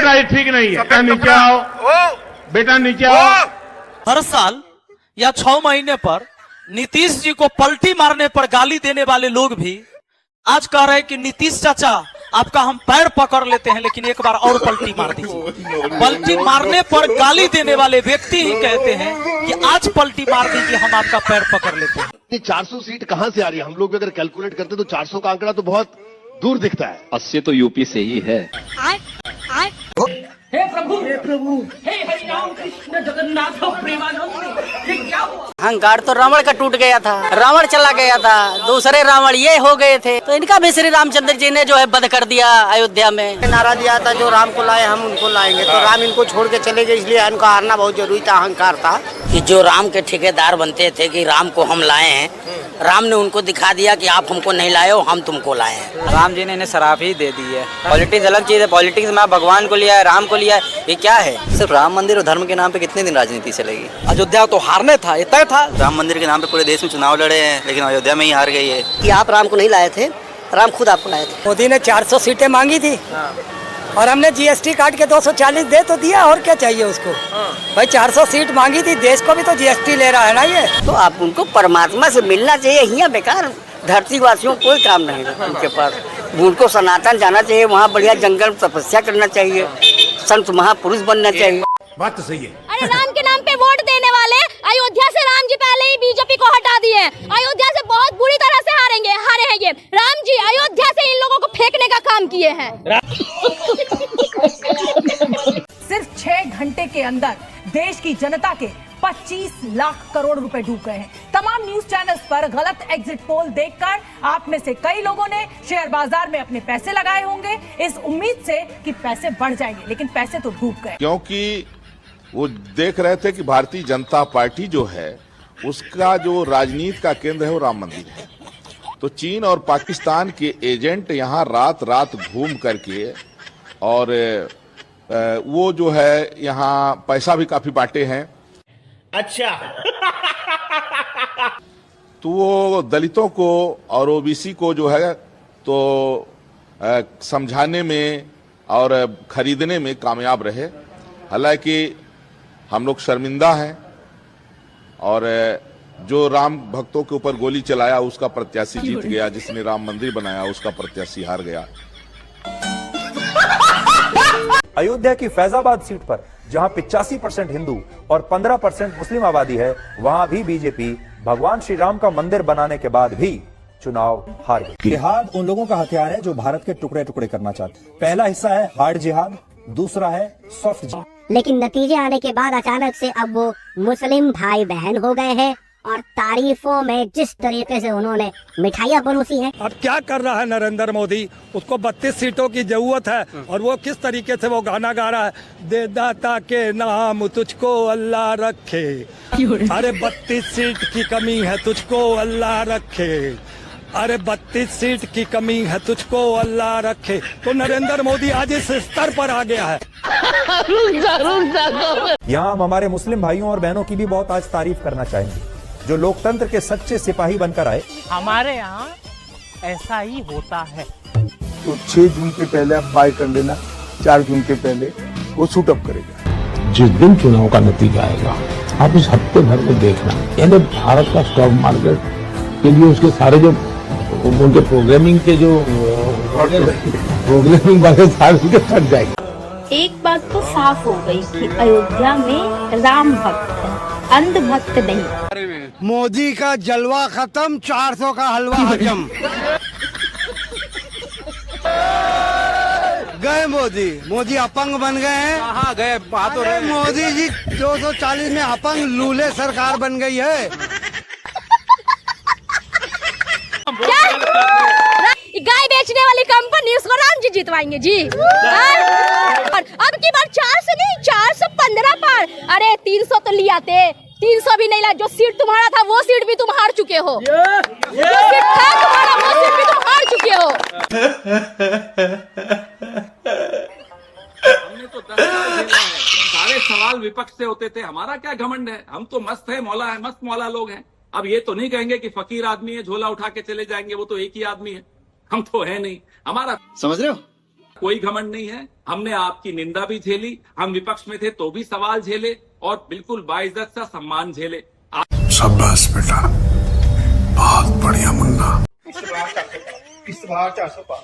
बेटा ये ठीक नहीं है, बेटा नीचे आओ, बेटा नीचे आओ। हर साल या 6 महीने पर नीतीश जी को पलटी मारने पर गाली देने वाले लोग भी आज कह रहे हैं कि नीतीश चाचा आपका हम पैर पकड़ लेते हैं, लेकिन एक बार और पलटी मार दीजिए। पलटी मारने पर गाली देने वाले व्यक्ति ही कहते हैं कि आज पलटी मार दीजिए, हम आपका पैर पकड़ लेते हैं। ये 400 सीट कहां से आ रही है? हम लोग अगर कैलकुलेट करते तो 400 का आंकड़ा तो बहुत दूर दिखता है। 80 तो यूपी से ही है। हे प्रभु, हे हरि राम कृष्ण जगन्नाथ प्रेमानंद, ये क्या हुआ? अहंकार तो रावण का टूट गया था, रावण चला गया था, दूसरे रावण ये हो गए थे, तो इनका भी श्री रामचंद्र जी ने जो है वध कर दिया अयोध्या में। नारा दिया था जो राम को लाए हम उनको लाएंगे, तो राम इनको छोड़ के चले गए, इसलिए इनका हारना बहुत जरूरी था। अहंकार था कि जो राम के ठेकेदार बनते थे कि राम को हम लाए हैं, राम ने उनको दिखा दिया कि आप हमको नहीं लाए हो, हम तुमको लाए हैं। राम जी ने इन्हें शराब ही दे दी है। पॉलिटिक्स अलग चीज है, पॉलिटिक्स में भगवान को लिया है, राम को लिया है, ये क्या है? सिर्फ राम मंदिर और धर्म के नाम पे कितने दिन राजनीति चलेगी? अयोध्या तो हारने था, ये तय था। राम मंदिर के नाम पे पूरे देश में चुनाव लड़े हैं, लेकिन अयोध्या में ही हार गई है। कि आप राम को नहीं लाए थे, राम खुद आपको लाए थे। मोदी ने 400 सीटें मांगी थी और हमने जीएसटी काट के 240 दे तो दिया, और क्या चाहिए उसको? भाई 400 सीट मांगी थी, देश को भी तो जीएसटी ले रहा है ना ये। तो आप उनको परमात्मा से मिलना चाहिए, यहाँ बेकार धरती वासियों को कोई काम नहीं है उनके पास। उनको सनातन जाना चाहिए, वहाँ बढ़िया जंगल तपस्या करना चाहिए, संत महापुरुष बनना चाहिए। बात तो सही है। अरे राम के नाम पे वोट देने वाले अयोध्या से राम जी पहले ही बीजेपी को हटा दिए, अयोध्या से बहुत बुरी तरह से हारे हैं ये। राम जी अयोध्या से इन लोगों को फेंकने का काम किए हैं। सिर्फ 6 घंटे के अंदर देश की जनता के 25 लाख करोड़ रुपए डूब गए हैं। तमाम न्यूज चैनल्स पर गलत एग्जिट पोल देखकर आप में से कई लोगों ने शेयर बाजार में अपने पैसे लगाए होंगे, इस उम्मीद से कि पैसे बढ़ जाएंगे, लेकिन पैसे तो डूब गए। क्योंकि वो देख रहे थे कि भारतीय जनता पार्टी जो है उसका जो राजनीति का केंद्र है वो राम मंदिर है। तो चीन और पाकिस्तान के एजेंट यहाँ रात रात घूम करके और वो जो है यहाँ पैसा भी काफी बांटे हैं। अच्छा। तो वो दलितों को और ओबीसी को जो है तो समझाने में और खरीदने में कामयाब रहे। हालांकि हम लोग शर्मिंदा हैं और जो राम भक्तों के ऊपर गोली चलाया उसका प्रत्याशी जीत गया, जिसने राम मंदिर बनाया उसका प्रत्याशी हार गया। अयोध्या की फैजाबाद सीट पर जहां 85% हिंदू और 15% मुस्लिम आबादी है, वहां भी बीजेपी भगवान श्री राम का मंदिर बनाने के बाद भी चुनाव हार गई। जिहाद उन लोगों का हथियार है जो भारत के टुकड़े टुकड़े करना चाहते हैं। पहला हिस्सा है हार्ड जिहाद, दूसरा है सॉफ्ट जिहाद। लेकिन नतीजे आने के बाद अचानक से अब वो मुस्लिम भाई बहन हो गए हैं और तारीफों में जिस तरीके से उन्होंने मिठाइयाँ परोसी हैं। अब क्या कर रहा है नरेंद्र मोदी? उसको 32 सीटों की जरूरत है और वो किस तरीके से वो गाना गा रहा है, दे दाता के नाम तुझको अल्लाह रखे। अरे 32 सीट की कमी है, तुझको अल्लाह रखे। अरे 32 सीट की कमी है, तुझको अल्लाह रखे। तो नरेंद्र मोदी आज इस स्तर पर आ गया है। यहाँ हम हमारे मुस्लिम भाइयों और बहनों की भी बहुत आज तारीफ करना चाहेंगे, जो लोकतंत्र के सच्चे सिपाही बनकर आए। हमारे यहाँ ऐसा ही होता है। तो 6 जून के पहले आप बाय कर लेना, 4 जून के पहले वो शूट अप करेगा। जिस दिन चुनाव का नतीजा आएगा, आप इस हफ्ते भर में देखना, यानी भारत का स्टॉक मार्केट के लिए उसके सारे जो उनके प्रोग्रामिंग के जो प्रोग्रामिंग वाले सारे थक जाएंगे। एक बात तो साफ हो गई कि अयोध्या में राम भक्त है, अंध भक्त नहीं। मोदी का जलवा खत्म, 400 का हलवा हजम। गए मोदी अपंग बन गए हैं। हाँ गए, बात हो रही। मोदी जी 240 में अपंग लूले सरकार बन गई है। गाय बेचने वाली कंपनी उसको राम जी जितवाएंगे जी। और अब की बार 4 से नहीं 415 पार। अरे 300 तो लिया थे, 300 भी नहीं ला। जो सीट तुम्हारा था वो सीट भी तुम हार चुके हो। जो सीट था तुम्हारा वो सीट भी तुम हार चुके हो। हमने तो 10 साल झेला है, सारे सवाल विपक्ष से होते थे। हमारा क्या घमंड है, हम तो मस्त है, मौला है, मस्त मौला लोग हैं। अब ये तो नहीं कहेंगे कि फकीर आदमी है, झोला उठा के चले जाएंगे, वो तो एक ही आदमी है। हम तो है नहीं। हमारा समझ रहे हो, कोई घमंड नहीं है। हमने आपकी निंदा भी झेली, हम विपक्ष में थे तो भी सवाल झेले और बिल्कुल बाइज्जत सा सम्मान झेले। शाबाश बेटा, बहुत बढ़िया मुन्ना। इस बार 400 पार।